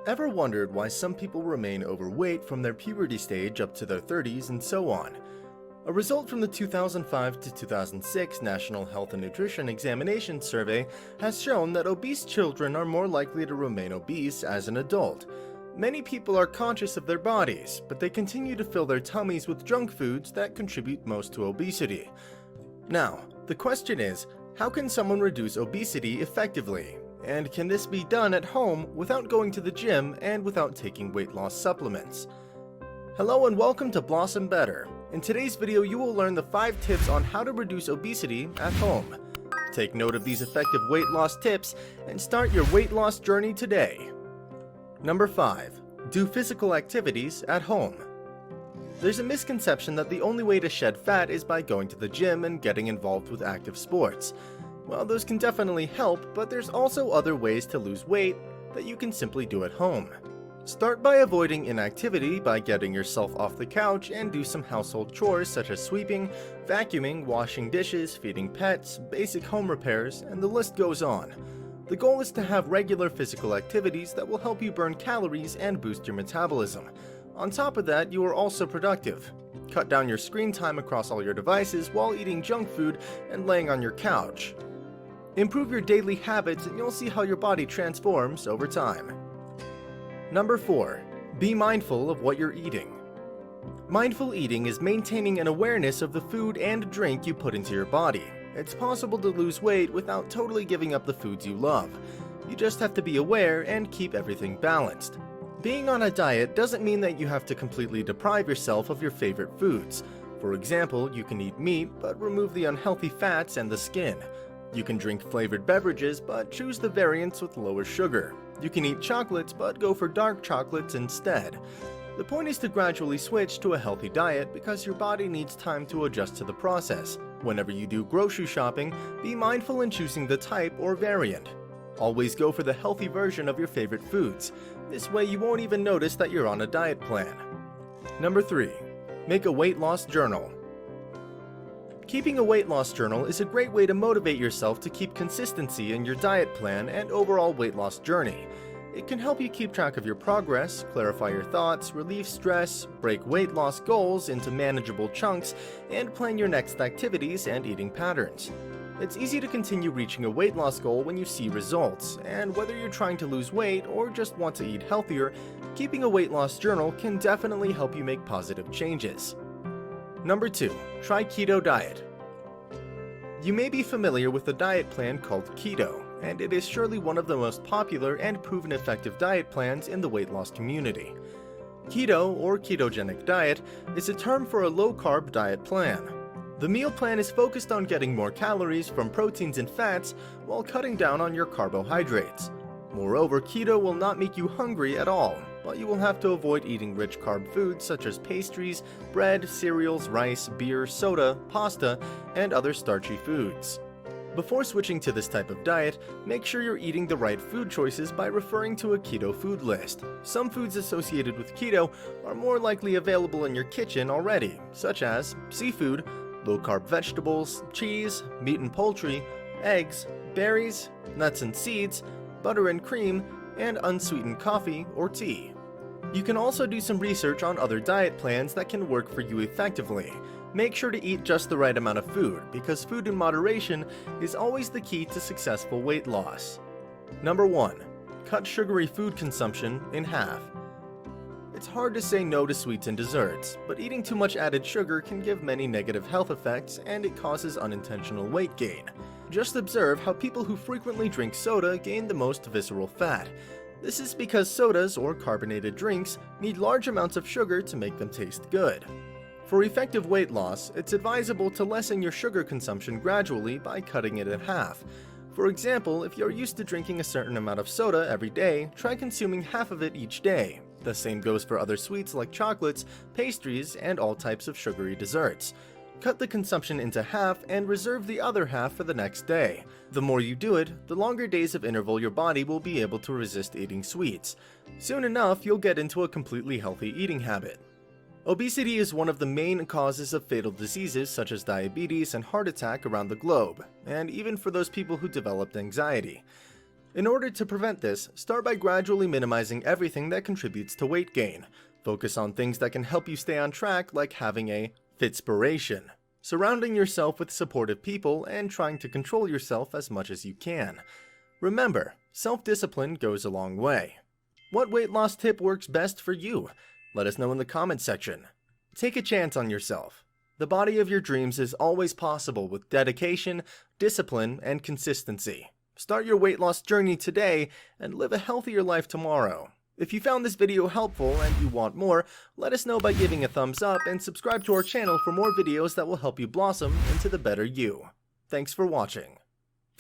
Ever wondered why some people remain overweight from their puberty stage up to their 30s and so on? A result from the 2005 to 2006 National Health and Nutrition Examination Survey has shown that obese children are more likely to remain obese as an adult. Many people are conscious of their bodies, but they continue to fill their tummies with junk foods that contribute most to obesity. Now, the question is, how can someone reduce obesity effectively? And can this be done at home without going to the gym and without taking weight loss supplements? Hello and welcome to Blossom Better. In today's video, you will learn the 5 tips on how to reduce obesity at home. Take note of these effective weight loss tips and start your weight loss journey today. Number 5. Do physical activities at home. There's a misconception that the only way to shed fat is by going to the gym and getting involved with active sports. Well, those can definitely help, but there's also other ways to lose weight that you can simply do at home. Start by avoiding inactivity by getting yourself off the couch and do some household chores such as sweeping, vacuuming, washing dishes, feeding pets, basic home repairs, and the list goes on. The goal is to have regular physical activities that will help you burn calories and boost your metabolism. On top of that, you are also productive. Cut down your screen time across all your devices while eating junk food and laying on your couch. Improve your daily habits and you'll see how your body transforms over time. Number 4. Be mindful of what you're eating. Mindful eating is maintaining an awareness of the food and drink you put into your body. It's possible to lose weight without totally giving up the foods you love. You just have to be aware and keep everything balanced. Being on a diet doesn't mean that you have to completely deprive yourself of your favorite foods. For example, you can eat meat but remove the unhealthy fats and the skin. You can drink flavored beverages but choose the variants with lower sugar. You can eat chocolates but go for dark chocolates instead. The point is to gradually switch to a healthy diet because your body needs time to adjust to the process. Whenever you do grocery shopping, be mindful in choosing the type or variant. Always go for the healthy version of your favorite foods. This way you won't even notice that you're on a diet plan. Number 3. Make a weight loss journal. Keeping a weight loss journal is a great way to motivate yourself to keep consistency in your diet plan and overall weight loss journey. It can help you keep track of your progress, clarify your thoughts, relieve stress, break weight loss goals into manageable chunks, and plan your next activities and eating patterns. It's easy to continue reaching a weight loss goal when you see results, and whether you're trying to lose weight or just want to eat healthier, keeping a weight loss journal can definitely help you make positive changes. Number 2. Try Keto Diet. You may be familiar with a diet plan called Keto, and it is surely one of the most popular and proven effective diet plans in the weight loss community. Keto, or ketogenic diet, is a term for a low-carb diet plan. The meal plan is focused on getting more calories from proteins and fats while cutting down on your carbohydrates. Moreover, keto will not make you hungry at all, but you will have to avoid eating rich carb foods such as pastries, bread, cereals, rice, beer, soda, pasta, and other starchy foods. Before switching to this type of diet, make sure you're eating the right food choices by referring to a keto food list. Some foods associated with keto are more likely available in your kitchen already, such as seafood, low-carb vegetables, cheese, meat and poultry, eggs, berries, nuts and seeds, butter and cream, and unsweetened coffee or tea. You can also do some research on other diet plans that can work for you effectively. Make sure to eat just the right amount of food, because food in moderation is always the key to successful weight loss. Number 1. Cut sugary food consumption in half. It's hard to say no to sweets and desserts, but eating too much added sugar can give many negative health effects and it causes unintentional weight gain. Just observe how people who frequently drink soda gain the most visceral fat. This is because sodas, or carbonated drinks, need large amounts of sugar to make them taste good. For effective weight loss, it's advisable to lessen your sugar consumption gradually by cutting it in half. For example, if you're used to drinking a certain amount of soda every day, try consuming half of it each day. The same goes for other sweets like chocolates, pastries, and all types of sugary desserts. Cut the consumption into half and reserve the other half for the next day. The more you do it, the longer days of interval your body will be able to resist eating sweets. Soon enough, you'll get into a completely healthy eating habit. Obesity is one of the main causes of fatal diseases such as diabetes and heart attack around the globe, and even for those people who developed anxiety. In order to prevent this, start by gradually minimizing everything that contributes to weight gain. Focus on things that can help you stay on track, like having a fitspiration, surrounding yourself with supportive people, and trying to control yourself as much as you can. Remember, self-discipline goes a long way. What weight loss tip works best for you? Let us know in the comments section. Take a chance on yourself. The body of your dreams is always possible with dedication, discipline, and consistency. Start your weight loss journey today and live a healthier life tomorrow. If you found this video helpful and you want more, let us know by giving a thumbs up and subscribe to our channel for more videos that will help you blossom into the better you. Thanks for watching.